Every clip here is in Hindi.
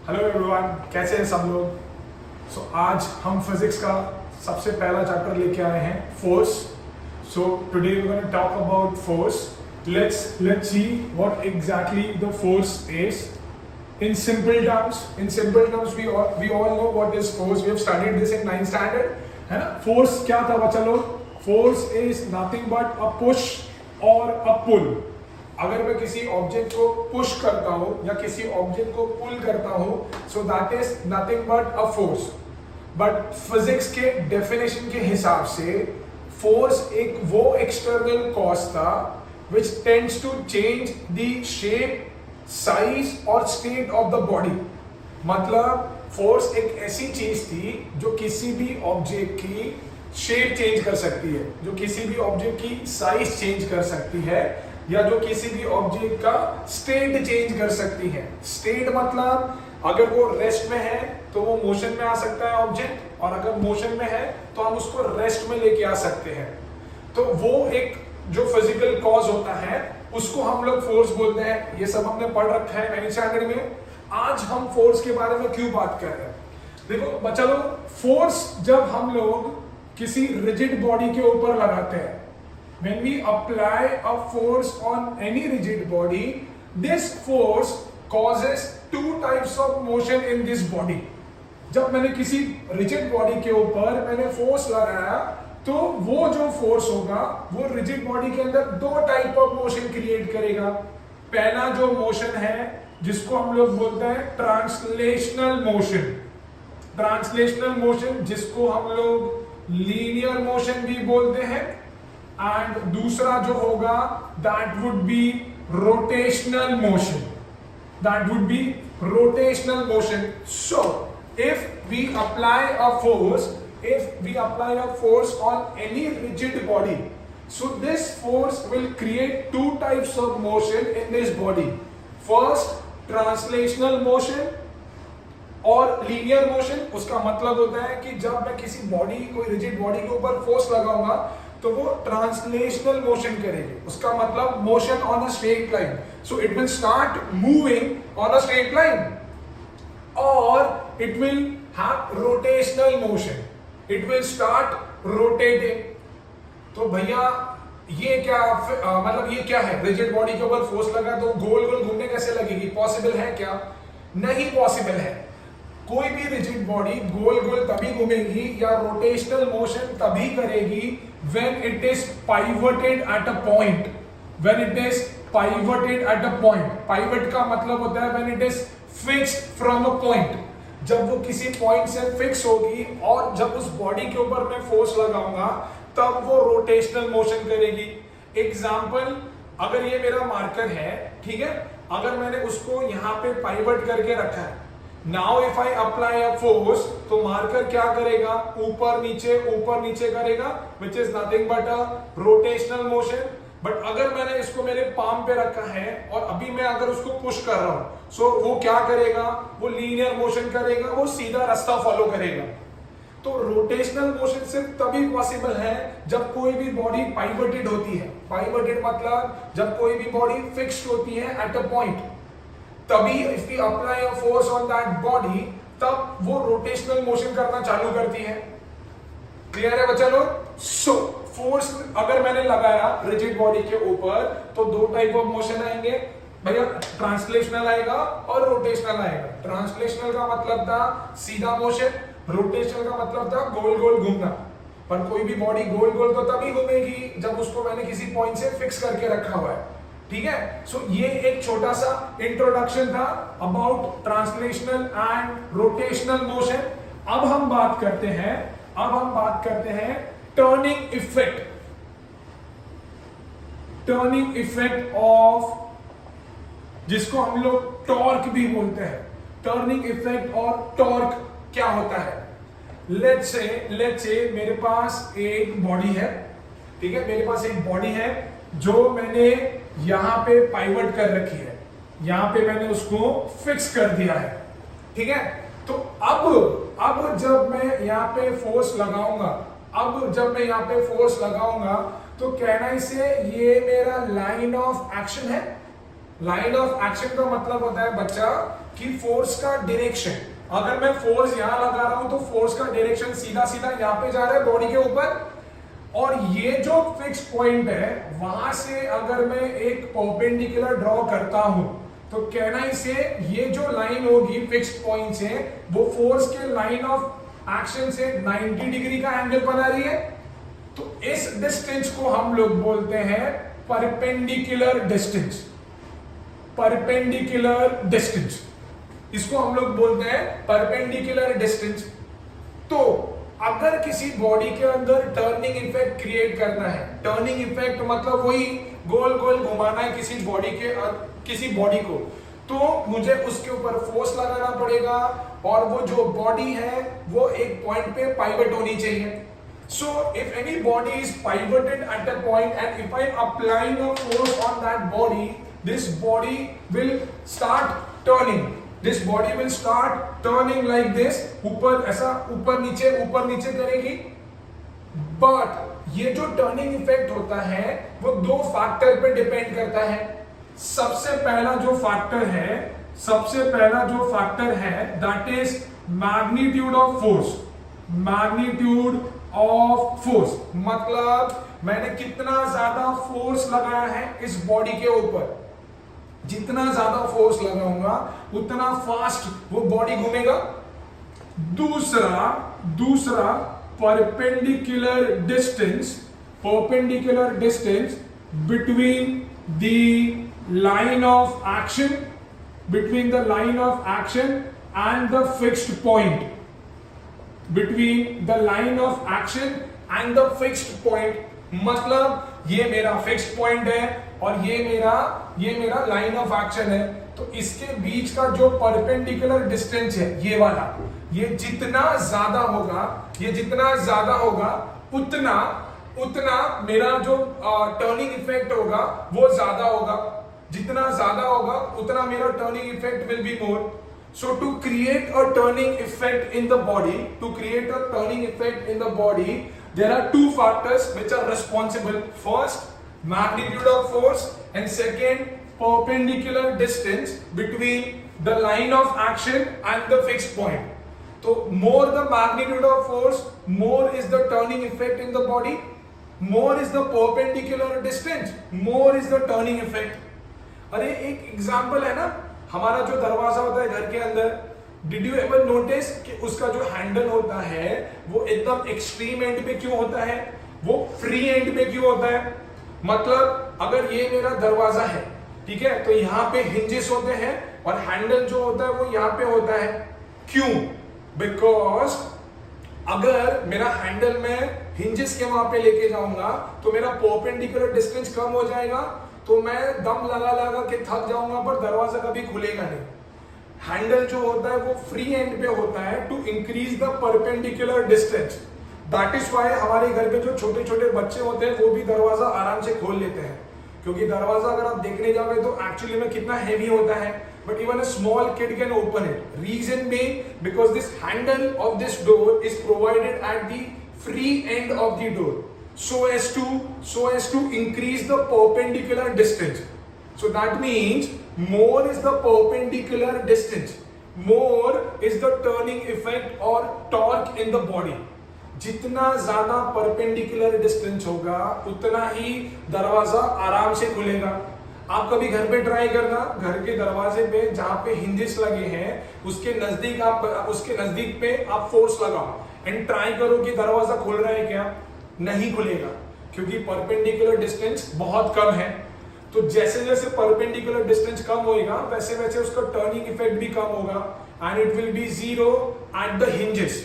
हेलो एवरीवन, कैसे हैं सब लोग। आज हम फिजिक्स का सबसे पहला चैप्टर लेके आए हैं, force. So today we gonna talk about force. Let's see what exactly the force is in simple terms. We all know what is force. We have studied this in 9th standard, है ना। फोर्स क्या था बच्चा लोग? Force is nothing but a push और अ पुल। अगर मैं किसी ऑब्जेक्ट को पुश करता हूं या किसी ऑब्जेक्ट को पुल करता हूं, सो that is nothing but a force. But physics के डेफिनेशन के हिसाब से फोर्स एक वो एक्सटर्नल कॉज था which tends to change the shape, size और स्टेट ऑफ द बॉडी। मतलब फोर्स एक ऐसी चीज थी जो किसी भी ऑब्जेक्ट की शेप चेंज कर सकती है, जो किसी भी ऑब्जेक्ट की साइज चेंज कर सकती है, या जो किसी भी ऑब्जेक्ट का स्टेट चेंज कर सकती है। स्टेट मतलब अगर वो रेस्ट में है तो वो मोशन में आ सकता है ऑब्जेक्ट, और अगर मोशन में है तो हम उसको रेस्ट में लेके आ सकते हैं। तो वो एक जो फिजिकल कॉज होता है उसको हम लोग फोर्स बोलते हैं। ये सब हमने पढ़ रखा है 9th स्टैंडर्ड में। आज हम फोर्स के बारे में क्यों बात कर रहे हैं? देखो बच्चा लोग, फोर्स जब हम लोग किसी रिजिड बॉडी के ऊपर लगाते हैं, when we apply a force on any rigid body, this force causes two types of motion in this body. जब मैंने किसी रिजिड बॉडी के ऊपर मैंने फोर्स लगाया तो वो जो फोर्स होगा वो रिजिड बॉडी के अंदर दो टाइप ऑफ मोशन क्रिएट करेगा। पहला जो मोशन है जिसको हम लोग बोलते हैं ट्रांसलेशनल मोशन। ट्रांसलेशनल मोशन जिसको हम लोग लीनियर मोशन भी बोलते हैं। एंड दूसरा जो होगा that would be rotational motion. That would be rotational motion. So if we apply a force, if we apply a force on any rigid body, so this force will create two types of motion in this body. First, translational motion और linear motion। उसका मतलब होता है कि जब मैं किसी बॉडी, कोई रिजिड बॉडी के ऊपर फोर्स लगाऊंगा तो वो ट्रांसलेशनल मोशन करेगी। उसका मतलब motion on a straight line. So it will start moving on a straight line, और it will have rotational motion. It will start rotating। तो भैया ये क्या मतलब ये क्या है? रिजिड बॉडी के ऊपर फोर्स लगा तो गोल गोल घूमने कैसे लगेगी? पॉसिबल है क्या? नहीं पॉसिबल है। कोई भी रिजिड बॉडी गोल गोल तभी घूमेगी या रोटेशनल मोशन तभी करेगी when it is pivoted at a point। when it is pivoted at a point, pivot का मतलब होता है when it is fixed from a point। जब वो किसी पॉइंट से फिक्स होगी और जब उस बॉडी के ऊपर मैं फोर्स लगाऊंगा तब वो रोटेशनल मोशन करेगी। एग्जांपल, अगर ये मेरा मार्कर है, ठीक है, अगर मैंने उसको यहाँ पे पाइवट करके रखा है, now if I apply a force तो मार्कर क्या करेगा? ऊपर नीचे करेगा, which is nothing but a rotational motion. But अगर मैंने इसको मेरे पाम पे रखा है और अभी मैं अगर उसको पुश कर रहा हूं, सो वो क्या करेगा? वो लीनियर मोशन करेगा, वो सीधा रास्ता फॉलो करेगा। तो रोटेशनल मोशन सिर्फ तभी पॉसिबल है जब कोई भी बॉडी पाइवटेड होती है। पाइवटेड मतलब जब कोई भी बॉडी फिक्स्ड होती है एट अ पॉइंट, तभी if we apply a force on that body तब वो रोटेशनल मोशन करना चालू करती है। क्लियर है बच्चा लोग? सो फोर्स अगर मैंने लगाया रिजिड बॉडी के ऊपर तो दो टाइप ऑफ मोशन आएंगे भैया, ट्रांसलेशनल आएगा और रोटेशनल आएगा। ट्रांसलेशनल का मतलब था सीधा मोशन, रोटेशनल का मतलब था गोल गोल घूमना। पर कोई भी बॉडी गोल गोल तो तभी घूमेगी जब उसको मैंने किसी पॉइंट से फिक्स करके रखा हुआ है, ठीक है। सो ये एक छोटा सा इंट्रोडक्शन था about translational and rotational motion. अब हम बात करते हैं turning effect. Turning effect of, जिसको हम लोग टॉर्क भी बोलते हैं। टर्निंग इफेक्ट और टॉर्क क्या होता है? लेट्स से मेरे पास एक बॉडी है, ठीक है, मेरे पास एक बॉडी है जो मैंने यहां पे पाइवट कर रखी है, यहां पे मैंने उसको फिक्स कर दिया है, ठीक है। तो अब जब मैं यहाँ पे फोर्स लगाऊंगा, तो कहना इसे ये मेरा लाइन ऑफ एक्शन है। लाइन ऑफ एक्शन का मतलब होता है बच्चा कि फोर्स का डायरेक्शन, अगर मैं फोर्स यहां लगा रहा हूं तो फोर्स का डायरेक्शन सीधा सीधा यहां पे जा रहा है बॉडी के ऊपर, और ये जो फिक्स पॉइंट है वहां से अगर मैं एक परपेंडिकुलर ड्रॉ करता हूं तो कहना इसे ये जो लाइन होगी फिक्स पॉइंट से वो फोर्स के लाइन ऑफ एक्शन से 90 डिग्री का एंगल बना रही है। तो इस डिस्टेंस को हम लोग बोलते हैं परपेंडिकुलर डिस्टेंस। परपेंडिकुलर डिस्टेंस, इसको हम लोग बोलते हैं परपेंडिकुलर डिस्टेंस। तो अगर किसी बॉडी के अंदर टर्निंग इफेक्ट क्रिएट करना है, टर्निंग इफेक्ट मतलब वही गोल गोल घुमाना है किसी बॉडी को, तो मुझे उसके ऊपर फोर्स लगाना पड़ेगा और वो जो बॉडी है वो एक पॉइंट पे पाइवट होनी चाहिए। So if any body is pivoted at a point and if I am applying a force on that body, this body will start turning. This body will start turning like this, ऊपर ऐसा ऊपर नीचे करेगी। बट ये जो टर्निंग इफेक्ट होता है वो दो फैक्टर पे डिपेंड करता है। सबसे पहला जो फैक्टर है that is magnitude of force. Magnitude of force मतलब मैंने कितना ज्यादा फोर्स लगाया है इस बॉडी के ऊपर। जितना ज्यादा फोर्स लगाऊंगा उतना फास्ट वो बॉडी घूमेगा। दूसरा perpendicular distance between the line of action and the fixed point. मतलब ये मेरा फिक्स्ड पॉइंट है और ये मेरा लाइन ऑफ एक्शन है। तो इसके बीच का जो परपेंडिकुलर डिस्टेंस है ये वाला, ये जितना ज्यादा होगा उतना मेरा जो टर्निंग इफेक्ट होगा वो ज्यादा होगा। जितना ज्यादा होगा उतना मेरा turning effect will be more. So to create a turning effect in the body, there are two factors which are responsible. First, magnitude of force, and second, perpendicular distance between the line of action and the fixed point. So more the magnitude of force, more is the turning effect in the body. More is the perpendicular distance, more is the turning effect. अरे एक एग्जाम्पल है ना, हमारा जो दरवाजा होता है घर के अंदर, डिड यू एवर नोटिस कि उसका जो हैंडल होता है वो एकदम एक्सट्रीम एंड पे क्यों होता है, वो फ्री एंड पे क्यों होता है? मतलब अगर ये मेरा दरवाजा है, ठीक है, तो यहाँ पे हिंजेस होते हैं और हैंडल जो होता है वो यहाँ पे होता है। क्यों? बिकॉज अगर मेरा हैंडल में हिंजेस के वहां पे लेके जाऊंगा तो मेरा परपेंडिकुलर डिस्टेंस कम हो जाएगा, तो मैं दम लगा के थक जाऊंगा पर दरवाजा कभी खुलेगा नहीं। हैंडल जो होता है वो फ्री एंड पे होता है to increase the perpendicular distance. That is why हमारे घर पे जो छोटे छोटे बच्चे होते हैं वो भी दरवाजा आराम से खोल लेते हैं, क्योंकि दरवाजा अगर आप देखने जाओगे तो एक्चुअली में कितना हैवी होता है, but even a small kid can open it. Reason being because this handle of this door is provided at the free end of the door so as to increase the perpendicular distance. So that means more is the perpendicular distance, more is the turning effect or torque in the body. जितना ज्यादा perpendicular distance होगा उतना ही दरवाजा आराम से खुलेगा। आप कभी घर पे ट्राई करना, घर के दरवाजे पे जहां पे हिंजेस लगे हैं उसके नजदीक पे आप फोर्स लगाओ एंड ट्राई करो कि दरवाजा खुल रहा है क्या। नहीं खुलेगा, क्योंकि परपेंडिकुलर डिस्टेंस बहुत कम है। तो जैसे जैसे परपेंडिकुलर डिस्टेंस कम होगा वैसे वैसे उसका टर्निंग इफेक्ट भी कम होगा and it will be zero at the hinges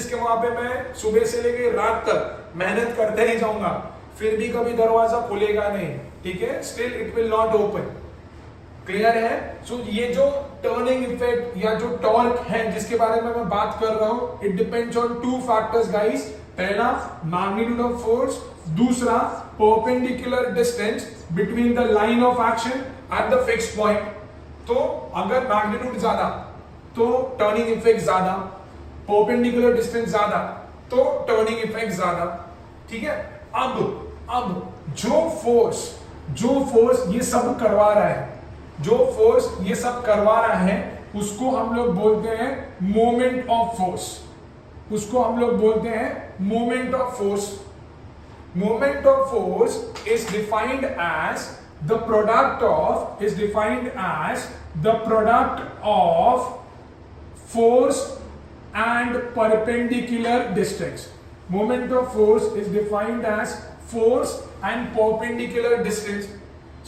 के वहां पे मैं सुबह से लेके रात तक मेहनत करते ही जाऊंगा, फिर भी कभी दरवाजा खुलेगा नहीं, ठीक है, still it will not open. Clear है? सो ये जो टर्निंग इफेक्ट या जो टॉर्क है जिसके बारे में मैं बात कर रहा हूं, it depends on two factors guys. पहला मैग्नीट्यूड ऑफ फोर्स, दूसरा perpendicular distance between the line of action at the fixed point. तो अगर मैग्नीट्यूड ज्यादा तो टर्निंग इफेक्ट ज्यादा, परपेंडिकुलर डिस्टेंस ज्यादा तो टर्निंग इफेक्ट ज्यादा, ठीक है। अब जो फोर्स ये सब करवा रहा है, उसको हम लोग बोलते हैं मोमेंट ऑफ फोर्स, उसको हम लोग बोलते हैं moment of force. Moment of force is defined as the product of force and perpendicular distance. Moment of force is defined as force and perpendicular distance.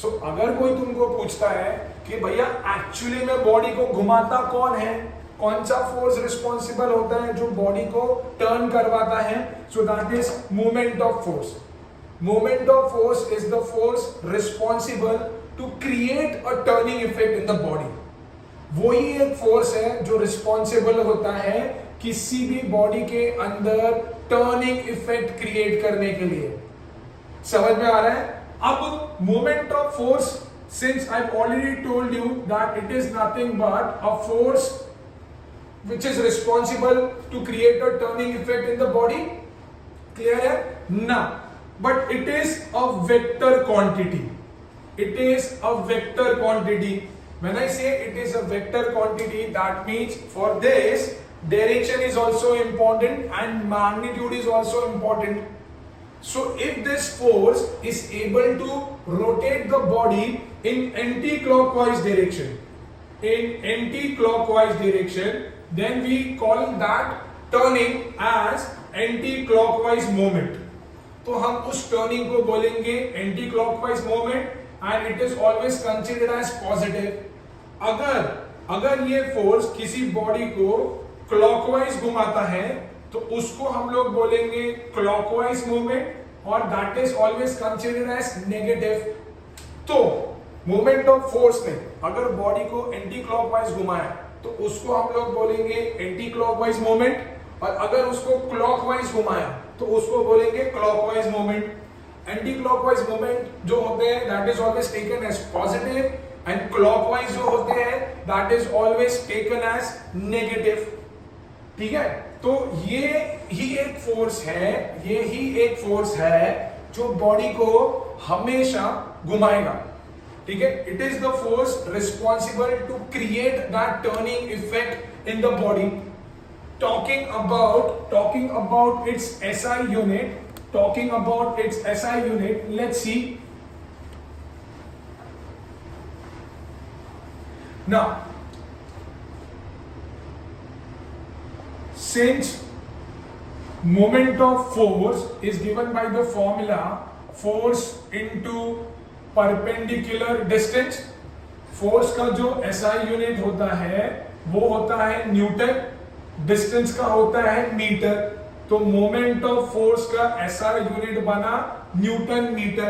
So अगर कोई तुमको पूछता है कि भैया एक्चुअली में बॉडी को घुमाता कौन है, कौन सा फोर्स रिस्पॉन्सिबल होता है जो बॉडी को टर्न करवाता है, so that is moment of force. Moment of force is the force responsible to create a turning effect in the body. वही एक फोर्स है जो रिस्पॉन्सिबल होता है किसी भी बॉडी के अंदर टर्निंग इफेक्ट क्रिएट करने के लिए. समझ में आ रहा है? अब moment of force, since I have already told you that it is nothing but a force which is responsible to create a turning effect in the body. Clear है? Now, but it is a vector quantity. It is a vector quantity. When I say it is a vector quantity, that means for this direction is also important and magnitude is also important. So if this force is able to rotate the body in anti-clockwise direction, then we call that turning as anti-clockwise movement. तो हम उस turning को बोलेंगे anti-clockwise movement and it is always considered as positive. अगर ये फोर्स किसी बॉडी को क्लॉकवाइज घुमाता है तो उसको हम लोग बोलेंगे क्लॉकवाइज मूवमेंट और that is always considered as negative. तो मोमेंट ऑफ फोर्स ने अगर बॉडी को एंटी क्लॉकवाइज घुमाया तो उसको हम लोग बोलेंगे एंटी क्लॉकवाइज मूवमेंट, और अगर उसको क्लॉकवाइज घुमाया तो उसको बोलेंगे clockwise movement. Anti clockwise movement जो होते हैं that is always taken as positive and clockwise जो होते हैं that is always taken as negative. ठीक है? तो ये ही एक फोर्स है जो बॉडी को हमेशा घुमाएगा. ठीक है? It is the force responsible to create that turning effect in the body. Talking about its SI unit, let's see. Now, since moment of force is given by the formula force into perpendicular distance, force का जो SI unit होता है वो होता है न्यूटन, डिस्टेंस का होता है मीटर. तो मोमेंट ऑफ फोर्स का एसआई यूनिट बना newton metre.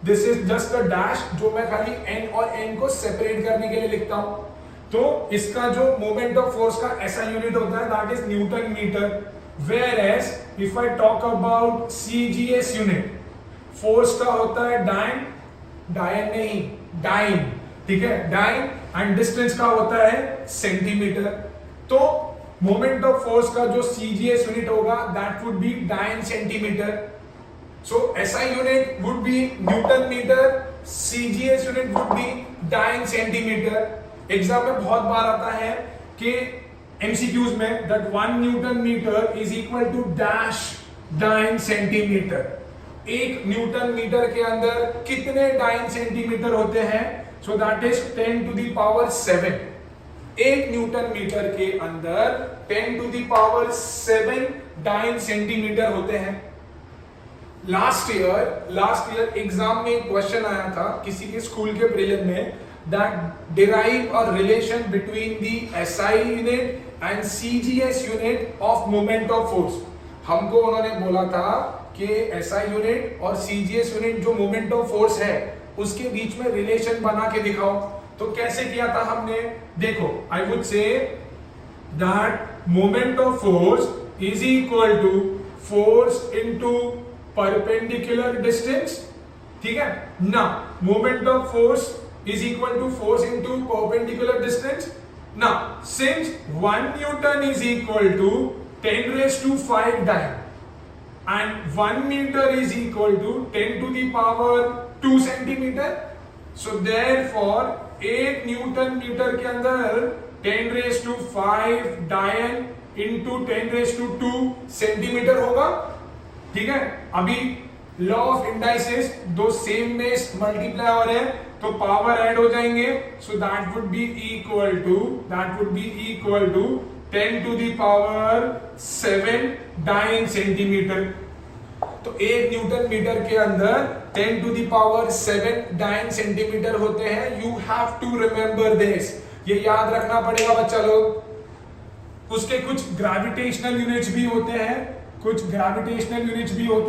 This is just a dash जो मैं खाली एन और एन को सेपरेट करने के लिए लिखता हूं. तो इसका जो मोमेंट ऑफ फोर्स का एसआई यूनिट होता है that is newton metre. Whereas if I talk about CGS unit, force का होता है डाइन. ठीक है? डाइन एंड डिस्टेंस का होता है सेंटीमीटर. तो मोमेंट ऑफ फोर्स का जो सीजीएस यूनिट होगा that would be dyne centimetre. So SI unit would be newton metre, CGS unit would be dyne centimetre. Exam में बहुत बार आता है कि एमसीक्यूज में that 1 newton metre is equal to dash dyne centimetre. एक न्यूटन मीटर के अंदर कितने डाइन सेंटीमीटर होते हैं? So that is 10 to the power 7. एक न्यूटन मीटर के अंदर 10 to the power 7 dine centimetre होते हैं. लास्ट ईयर एग्जाम में एक क्वेश्चन आया था किसी के स्कूल के प्रीलिम में, that derive a relation between the SI unit and CGS unit of moment of force. हमको उन्होंने बोला था कि एसआई यूनिट और सीजीएस यूनिट जो मोमेंट ऑफ फोर्स है उसके बीच में रिलेशन बना के दिखाओ. तो कैसे किया था हमने? देखो, I would say that moment of force is equal to force into perpendicular distance. ठीक है ना? Moment of force is equal to force into perpendicular distance. ना, since 1 newton is equal to 10⁵ dyne and 1 meter is equal to 10 to the power 2 centimetre. So therefore 1 newton metre के अंदर 10⁵ डायन इंटू 10⁻²² सेंटीमीटर होगा। ठीक है, अभी लॉ ऑफ इंडाइसिस, दो सेम बेस मल्टीप्लाई हो रहे हैं तो पावर ऐड हो जाएंगे। So that would be equal to 10⁻7 dyne centimetre. तो 1 न्यूटन मीटर के अंदर 10⁻7 डायन सेंटीमीटर होते हैं। You have to remember this, ये याद रखना पड़ेगा बच्चा लोग। उसके कुछ ग्रेविटेशनल यूनिट्स भी होते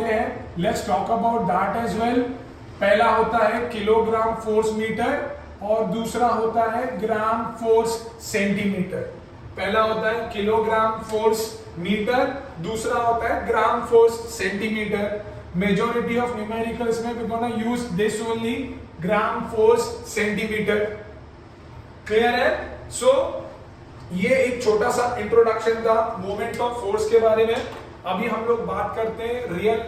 हैं, let's talk about that as well. पहला होता है किलोग्राम फोर्स मीटर और दूसरा होता है ग्राम फोर्स सेंटीमीटर। पहला होता है किलोग्राम फोर्स मीटर, दूसरा होता है gram force centimetre. Majority of numericals में we gonna use this only, gram force centimetre. Clear है? सो ये एक छोटा सा इंट्रोडक्शन था मोमेंट ऑफ फोर्स के बारे में। अभी हम लोग बात करते हैं रियल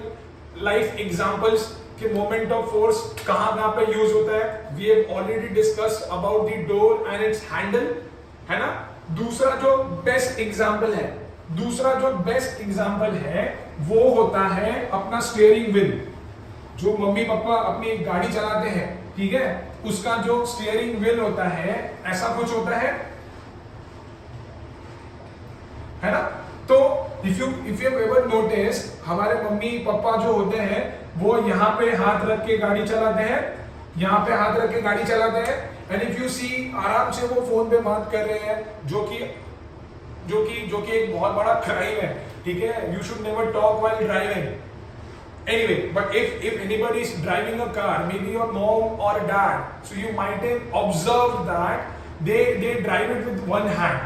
लाइफ एग्जांपल्स कि मोमेंट ऑफ फोर्स कहां पे यूज होता है। We have already discussed about the door and its handle, है ना। दूसरा जो बेस्ट एग्जांपल है वो होता है अपना स्टीयरिंग व्हील। जो मम्मी पापा अपनी गाड़ी चलाते हैं, ठीक है, उसका जो स्टीयरिंग व्हील होता है ऐसा कुछ होता है ना। तो इफ यू एवर नोटिस, हमारे मम्मी पापा जो होते हैं वो यहाँ पे हाथ रख के गाड़ी चलाते हैं, एंड इफ यू सी आराम से वो फोन पे बात कर रहे हैं, जो कि एक बहुत बड़ा क्राइम है। ठीक है, you should never talk while driving. Anyway, but if anybody is driving a car, maybe your mom or dad, so you might have observed that they drive it with one hand.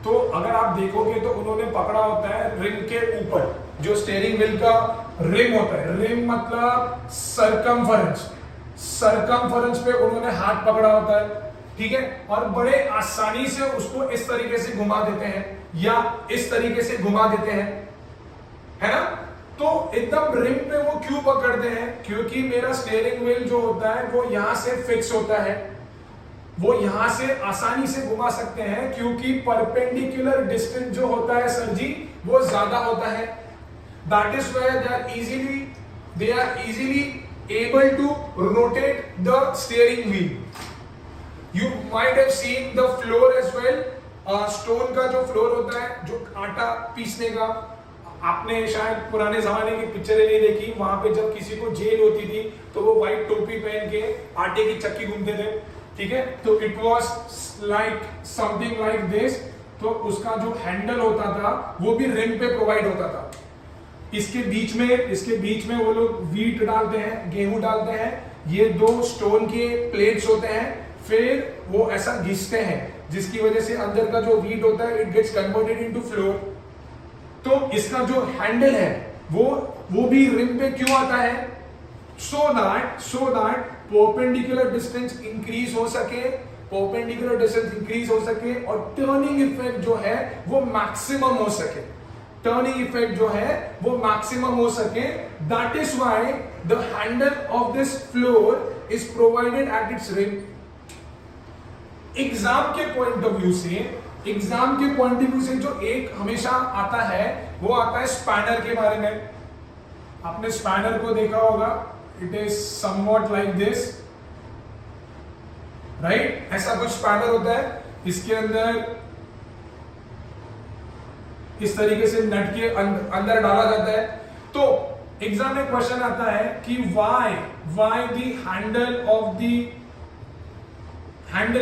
तो अगर आप देखोगे तो उन्होंने पकड़ा होता है रिम के ऊपर, जो स्टीयरिंग व्हील का रिम होता है। रिम मतलब सरकमफरेंस पे उन्होंने हाथ पकड़ा होता है, ठीक है, और बड़े आसानी से उसको इस तरीके से घुमा देते हैं या इस तरीके से घुमा देते हैं, है ना। तो एकदम रिम पे वो क्यों पकड़ते हैं? क्योंकि मेरा स्टीयरिंग व्हील जो होता है वो यहां से फिक्स होता है, वो यहां से आसानी से घुमा सकते हैं क्योंकि परपेंडिकुलर डिस्टेंस जो होता है सर जी वो ज्यादा होता है। That is why they are easily able to rotate the steering wheel. You might have seen the flour as well. Stone का जो फ्लोर होता है, जो आटा पीसने का, आपने शायद पुराने जमाने की पिक्चरें नहीं देखी, वहां पे जब किसी को जेल होती थी तो वो व्हाइट टोपी पहन के आटे की चक्की घूमते थे, ठीक है। तो it was like something like this. तो उसका जो हैंडल होता था वो भी रिम पे प्रोवाइड होता था। इसके बीच में वो लोग वीट डालते हैं, गेहूं डालते हैं, ये दो स्टोन के प्लेट्स होते हैं, फिर वो ऐसा घिसते हैं जिसकी वजह से अंदर का जो वीट होता है it gets converted into flour. तो इसका जो हैंडल है वो भी रिम पे क्यों आता है? So that perpendicular distance increase हो सके और टर्निंग इफेक्ट जो है वो मैक्सिमम हो सके। That is why the handle of this flour is provided at its rim. Exam के पॉइंट ऑफ व्यू से जो एक हमेशा आता है वो आता है स्पैनर के बारे में। आपने स्पैनर को देखा होगा, it is somewhat like this, right. ऐसा कुछ स्पैनर होता है, इसके अंदर इस तरीके से नट के अंदर डाला जाता है। तो एग्जाम में क्वेश्चन आता है कि why the handle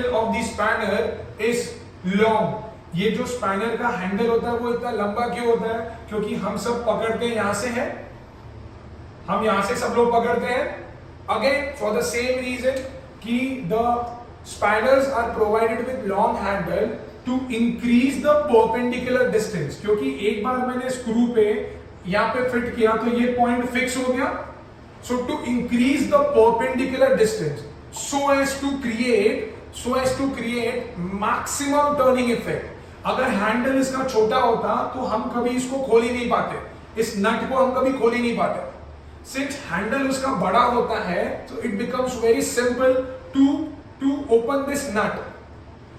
of the spanner is long. ये जो स्पैनर का हैंडल होता है वो इतना लंबा क्यों होता है? क्योंकि हम सब पकड़ते यहां से हैं, हम यहां से सब लोग पकड़ते हैं। Again for the same reason कि the spanners are provided with long handle to increase the perpendicular distance. क्योंकि एक बार मैंने स्क्रू पे यहां पे फिट किया तो ये पॉइंट फिक्स हो गया। So to increase the perpendicular distance so as to create maximum turning effect। अगर हैंडल इसका छोटा होता तो हम कभी इसको खोल ही नहीं पाते, इस नट को हम कभी खोल ही नहीं पाते। सिंस हैंडल उसका बड़ा होता है तो it becomes very simple to open this nut.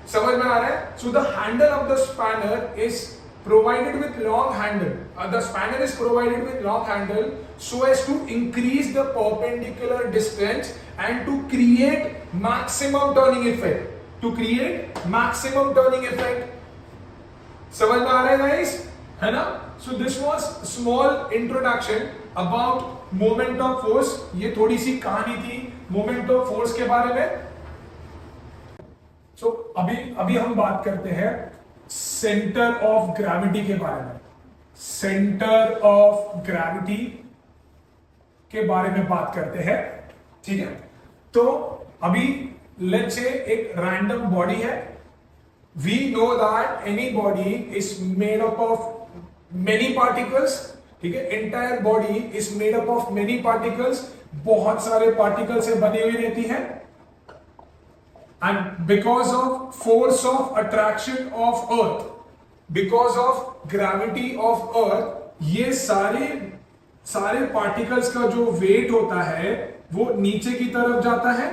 समझ में आ रहा है? So the handle of the spanner is provided with long handle. The spanner is provided with long handle so as to increase the perpendicular distance and to create maximum turning effect. To create maximum turning effect. समझ में आ रहा है guys? है ना? So this was small introduction about moment of force. ये थोड़ी सी कहानी थी moment of force के बारे में. So अभी हम बात करते हैं सेंटर ऑफ ग्रेविटी के बारे में. सेंटर ऑफ ग्रेविटी के बारे में बात करते हैं. ठीक है, तो अभी लेट्स से एक रैंडम बॉडी है. We know that any body is made up of many particles. ठीक है, entire body is made up of many particles. बहुत सारे पार्टिकल से बनी हुई रहती है. And because of force of attraction of earth, because of gravity of earth, ये सारे पार्टिकल्स का जो वेट होता है वो नीचे की तरफ जाता है.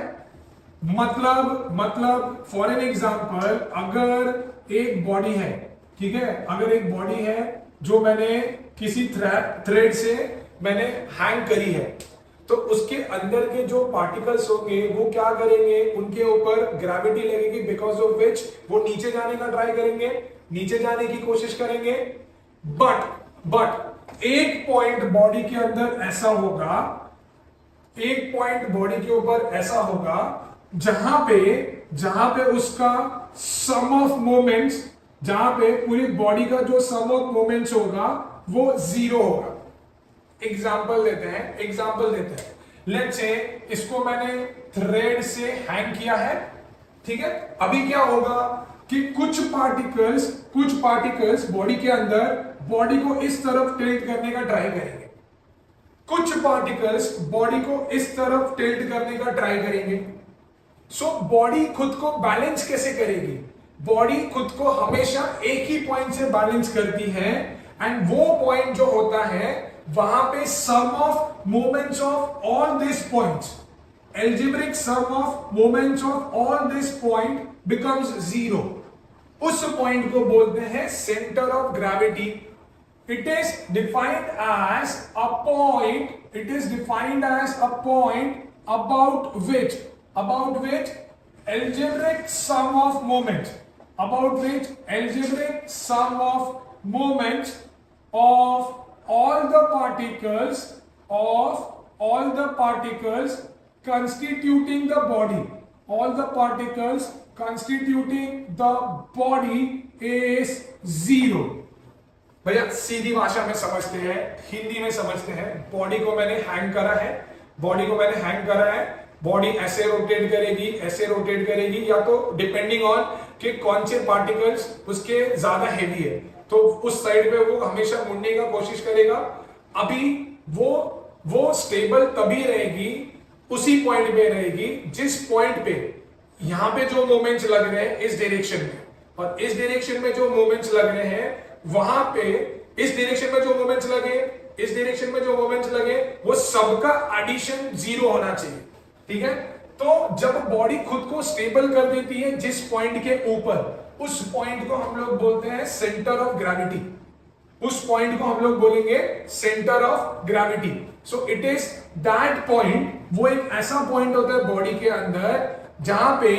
मतलब फॉर एन एग्जांपल, अगर एक बॉडी है, ठीक है, अगर एक बॉडी है जो मैंने किसी थ्रेड से मैंने हैंग करी है, तो उसके अंदर के जो पार्टिकल्स होंगे वो क्या करेंगे, उनके ऊपर ग्रेविटी लगेगी, बिकॉज ऑफ विच वो नीचे जाने का ट्राई करेंगे, नीचे जाने की कोशिश करेंगे. बट एक पॉइंट बॉडी के अंदर ऐसा होगा, एक पॉइंट बॉडी के ऊपर ऐसा होगा जहां पे उसका सम ऑफ मोमेंट्स, जहां पे पूरी बॉडी का जो सम ऑफ मोमेंट्स होगा वो जीरो होगा. एग्जाम्पल देते हैं. लेट्स से इसको मैंने थ्रेड से हैंग किया है. ठीक है, अभी क्या होगा कि कुछ पार्टिकल्स बॉडी के अंदर बॉडी को इस तरफ टिल्ट करने का ट्राई करेंगे. कुछ पार्टिकल्स बॉडी को इस तरफ टिल्ट करने का ट्राई करेंगे. सो बॉडी खुद को बैलेंस कैसे करेगी? बॉडी खुद को हमेशा एक ही पॉइंट से बैलेंस करती है, एंड वो पॉइंट जो होता है वहां पे sum of moments of all this points, algebraic sum of moments of all this point becomes zero. उस पॉइंट को बोलते हैं centre of gravity. It is defined as a point about which algebraic sum of moments, of all the particles constituting the body, is zero. भैया सीधी भाषा में समझते हैं, हिंदी में समझते हैं. बॉडी को मैंने हैंग करा है. बॉडी ऐसे रोटेट करेगी, या तो डिपेंडिंग ऑन कि कौन से पार्टिकल्स उसके ज्यादा हेवी है तो उस साइड पे वो हमेशा मुड़ने का कोशिश करेगा. अभी वो स्टेबल तभी रहेगी, उसी पॉइंट पे रहेगी जिस पॉइंट पे यहां पे जो मोमेंट्स लग रहे हैं इस डायरेक्शन में, और इस डायरेक्शन में जो मोमेंट्स लग रहे हैं वहां पे, इस डायरेक्शन में जो मोमेंट्स लगे वो सबका एडिशन जीरो होना चाहिए. ठीक है, तो जब बॉडी खुद को स्टेबल कर देती है जिस पॉइंट के ऊपर, उस पॉइंट को हम लोग बोलते हैं सेंटर ऑफ ग्रेविटी. उस पॉइंट को हम लोग बोलेंगे centre of gravity. So it is that point. वो एक ऐसा पॉइंट होता है बॉडी के अंदर जहां पे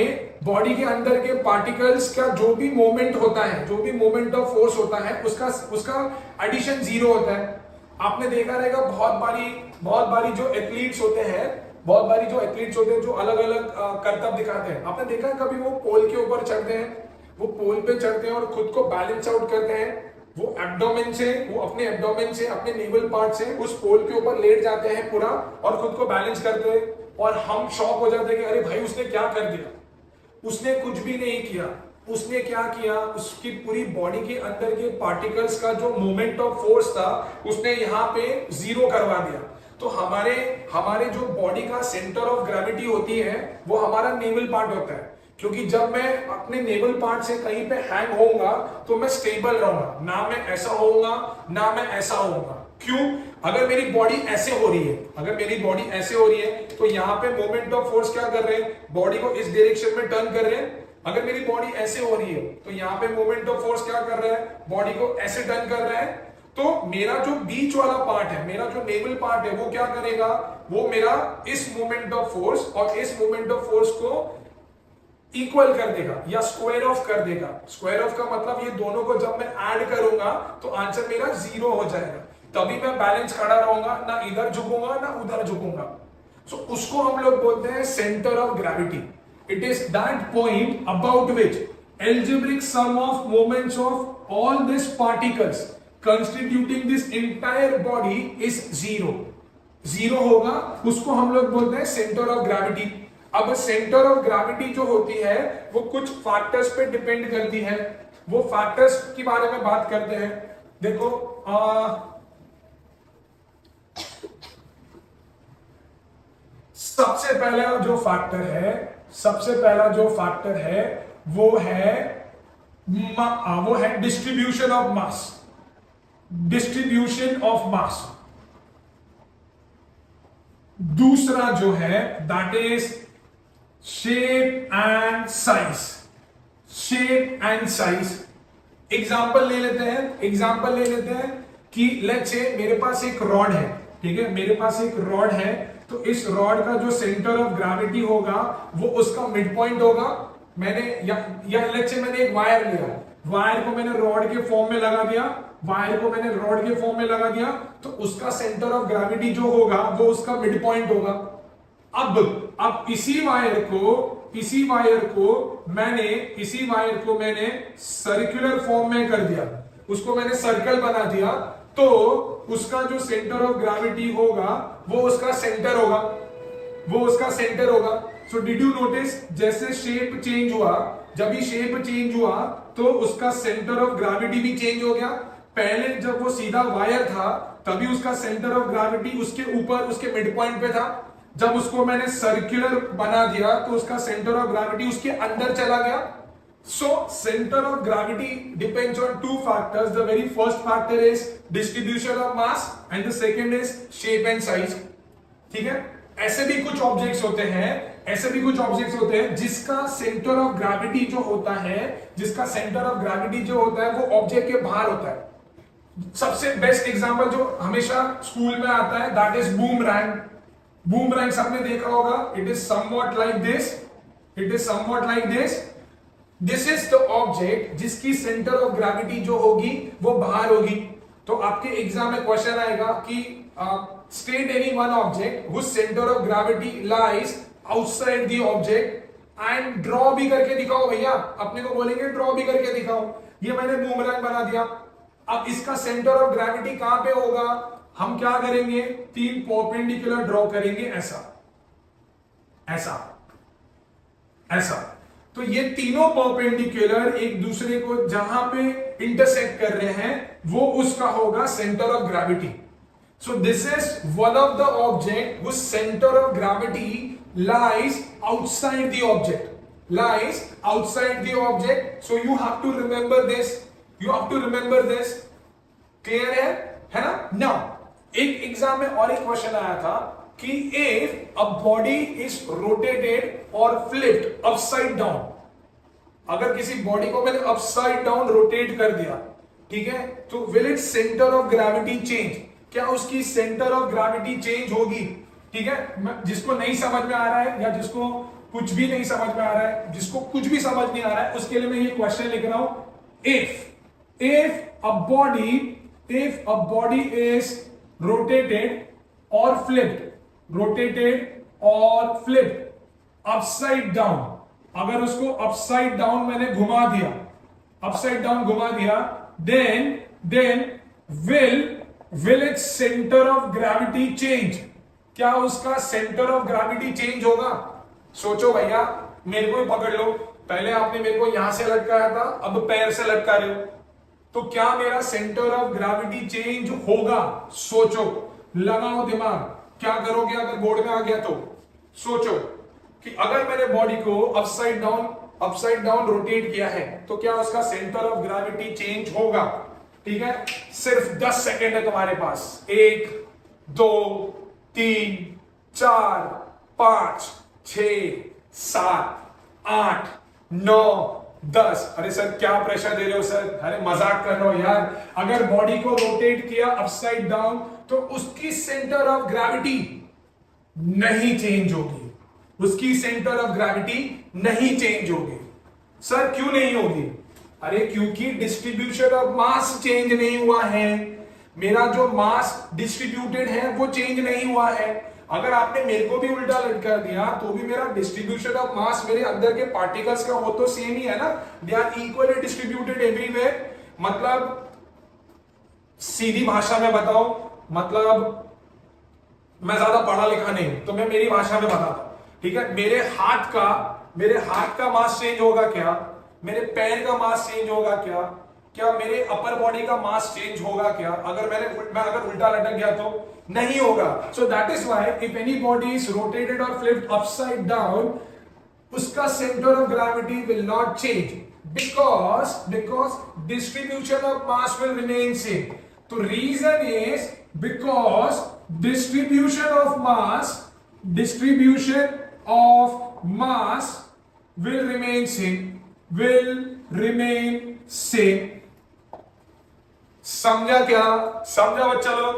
बॉडी के अंदर के पार्टिकल्स का जो भी मोमेंट होता है, जो भी मोमेंट ऑफ फोर्स होता है, उसका एडिशन जीरो होता है. आपने देखा रहेगा बहुत बारी जो एथलीट्स होते हैं जो अलग अलग करतब दिखाते हैं. आपने देखा है कभी वो पोल के ऊपर चढ़ते हैं, और खुद को बैलेंस आउट करते हैं. वो अपने एब्डोमेन से अपने नेवल पार्ट से उस पोल के ऊपर लेट जाते हैं पूरा, और खुद को बैलेंस करते हैं, और हम शॉक हो जाते हैं कि अरे भाई उसने क्या कर दिया. उसने कुछ भी नहीं किया. उसने क्या किया, उसकी पूरी बॉडी के अंदर के पार्टिकल्स का जो मोमेंट ऑफ फोर्स था उसने यहाँ पे जीरो करवा दिया. तो हमारे जो बॉडी का सेंटर ऑफ ग्रेविटी होती है वो हमारा नेवल पार्ट होता है, क्योंकि जब मैं अपने नेवल पार्ट से कहीं पे हैंग होऊंगा तो मैं स्टेबल रहूंगा, ना मैं ऐसा होऊंगा ना मैं ऐसा होऊंगा. क्यों? अगर मेरी बॉडी ऐसे हो रही है तो यहाँ पे मोमेंट ऑफ फोर्स क्या कर रहे हैं, बॉडी को इस डायरेक्शन में टर्न कर रहे हैं, अगर मेरी बॉडी ऐसे हो रही है तो यहाँ पे मोमेंट ऑफ फोर्स क्या कर रहा है, बॉडी को ऐसे टर्न कर रहा है, तो मेरा जो बीच वाला पार्ट है, मेरा जो नेवल पार्ट है, वो क्या करेगा, वो मेरा इस मोमेंट ऑफ फोर्स और इस मोमेंट ऑफ फोर्स को इक्वल कर देगा या स्क्वायर ऑफ कर देगा। स्क्वायर ऑफ का मतलब ये दोनों को जब मैं ऐड करूंगा तो आंसर मेरा 0 हो जाएगा, तभी मैं बैलेंस खड़ा रहूंगा, ना इधर झुकूंगा ना उधर झुकूंगा। सो उसको हम लोग बोलते हैं centre of gravity. It is that point about which algebraic sum of moments of all these particles constituting this entire body is 0 होगा, उसको हम लोग बोलते हैं सेंटर ऑफ ग्रेविटी। अब सेंटर ऑफ ग्रेविटी जो होती है वो कुछ फैक्टर्स पे डिपेंड करती है, वो फैक्टर्स के बारे में बात करते हैं। देखो सबसे पहला जो फैक्टर है वो है डिस्ट्रीब्यूशन ऑफ मास। दूसरा जो है that is shape and size. Example ले लेते हैं कि लेट्स से मेरे पास एक रॉड है, ठीक है, मेरे पास एक रॉड है, तो इस रॉड का जो सेंटर ऑफ ग्रेविटी होगा वो उसका मिड पॉइंट होगा। मैंने या लेट्स से मैंने एक वायर लिया, वायर को मैंने रॉड के फॉर्म में लगा दिया, तो उसका सेंटर ऑफ ग्रेविटी जो होगा वो उसका मिड पॉइंट होगा। अब इसी वायर को मैंने सर्कुलर फॉर्म में कर दिया, उसको मैंने सर्कल बना दिया, तो उसका जो सेंटर ऑफ ग्रेविटी होगा वो उसका सेंटर होगा। सो डिड यू नोटिस, जैसे शेप चेंज हुआ तो उसका सेंटर ऑफ ग्रेविटी भी चेंज हो गया। पहले जब वो सीधा वायर था तभी उसका सेंटर ऑफ ग्रेविटी उसके ऊपर उसके मिड पॉइंट पे था, जब उसको मैंने सर्कुलर बना दिया तो उसका सेंटर ऑफ ग्रेविटी उसके अंदर चला गया। So center of gravity depends on two factors. The very first factor is distribution of mass and the second is shape and size. ठीक है, ऐसे भी कुछ ऑब्जेक्ट्स होते हैं जिसका सेंटर ऑफ ग्रेविटी जो होता है वो ऑब्जेक्ट के बाहर होता है। सबसे बेस्ट एग्जांपल जो हमेशा स्कूल में आता है दैट इज बूमरैंग सबने देखा होगा। It is somewhat like this. This is the object जिसकी सेंटर ऑफ ग्रेविटी जो होगी वो बाहर होगी। तो आपके एग्जाम में क्वेश्चन आएगा कि state any one object whose centre of gravity lies outside the object and draw भी करके दिखाओ भैया, अपने को बोलेंगे ड्रॉ भी करके दिखाओ। ये मैंने बूमरैंग बना दिया। अब इसका सेंटर ऑफ ग्रेविटी कहां पे होगा, हम क्या करेंगे, 3 परपेंडिकुलर ड्रॉ करेंगे, ऐसा। तो ये तीनों परपेंडिकुलर एक दूसरे को जहां पे इंटरसेक्ट कर रहे हैं वो उसका होगा centre of gravity. So this is one of the object which centre of gravity lies outside the object. So you have to remember this. Clear है ना? नाउ एक एग्जाम में और एक क्वेश्चन आया था कि if a body is rotated और फ्लिप्ड अपसाइड डाउन, अगर किसी बॉडी को मैंने अपसाइड डाउन रोटेट कर दिया, ठीक है, तो will it centre of gravity change, क्या उसकी सेंटर ऑफ ग्रेविटी चेंज होगी? ठीक है, जिसको नहीं समझ में आ रहा है या जिसको कुछ भी नहीं समझ में आ रहा है, जिसको कुछ भी समझ नहीं आ रहा है, उसके लिए मैं ये क्वेश्चन लिख रहा हूं। If a body is rotated और फ्लिप्ड अपसाइड डाउन, अगर उसको अपसाइड डाउन मैंने घुमा दिया, then will its centre of gravity change, क्या उसका सेंटर ऑफ ग्रेविटी चेंज होगा? सोचो भैया, मेरे को ही पकड़ लो, पहले आपने मेरे को यहां से लटकाया था, अब पैर से लटका रहे हो, तो क्या मेरा सेंटर ऑफ ग्रेविटी चेंज होगा? सोचो, लगाओ दिमाग, क्या करोगे अगर बोर्ड में आ गया तो? सोचो कि अगर मैंने बॉडी को अपसाइड डाउन रोटेट किया है तो क्या उसका सेंटर ऑफ ग्रेविटी चेंज होगा? ठीक है, सिर्फ 10 सेकेंड है तुम्हारे पास। 1 2 3 4 5 6 7 8 9, 10। अरे सर क्या प्रेशर दे रहे हो सर, अरे मजाक कर रहे हो यार। अगर बॉडी को रोटेट किया अपसाइड डाउन तो उसकी सेंटर ऑफ ग्रेविटी नहीं चेंज होगी, उसकी सेंटर ऑफ ग्रेविटी नहीं चेंज होगी। सर क्यों नहीं होगी? अरे क्योंकि डिस्ट्रीब्यूशन ऑफ मास चेंज नहीं हुआ है, मेरा जो मास डिस्ट्रीब्यूटेड है वो चेंज नहीं हुआ है। अगर आपने मेरे को भी उल्टा लटका दिया तो भी मेरा डिस्ट्रीब्यूशन ऑफ मास मेरे अंदर के पार्टिकल्स का वो तो सेम ही है ना, they are equally distributed everywhere. मतलब सीधी भाषा में बताओ, मतलब मैं ज्यादा पढ़ा लिखा नहीं तो मैं मेरी भाषा में बताता हूं, ठीक है। मेरे हाथ का मास चेंज होगा क्या? मेरे पैर का मास चेंज होगा क्या? क्या मेरे अपर बॉडी का मास चेंज होगा क्या? मैं अगर उल्टा लटक गया तो नहीं होगा। So that is why if any body is rotated और फ्लिप्ड अपसाइड डाउन, उसका centre of gravity will not change because distribution of mass will remain same. तो reason is because distribution of mass will remain same। समझा क्या? समझा बच्चा लोग?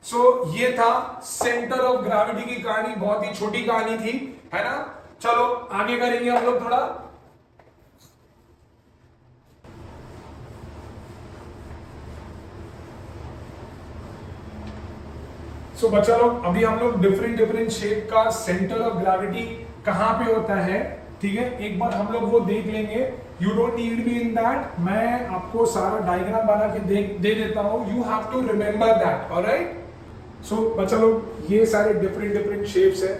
सो ये था सेंटर ऑफ ग्रेविटी की कहानी, बहुत ही छोटी कहानी थी, है ना। चलो आगे करेंगे हम लोग थोड़ा। सो बच्चा लोग अभी हम लोग डिफरेंट शेप का सेंटर ऑफ ग्रेविटी कहां पे होता है, ठीक है, एक बार हम लोग वो देख लेंगे। You don't need me in that, मैं आपको सारा डायग्राम बना के दे देता हूं, you have to remember that, alright. So बच्चा लोग ये सारे डिफरेंट शेप्स है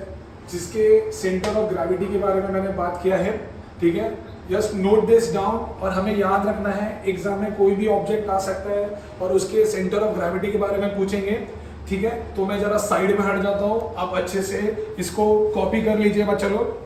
जिसके सेंटर ऑफ ग्रेविटी के बारे में मैंने बात किया है, ठीक है। जस्ट नोट दिस डाउन और हमें याद रखना है, एग्जाम में कोई भी ऑब्जेक्ट आ सकता है और उसके सेंटर ऑफ ग्रेविटी के बारे में पूछेंगे, ठीक है। तो मैं जरा साइड में हट जाता हूं, आप अच्छे से इसको कॉपी कर लीजिए बच्चा लोग।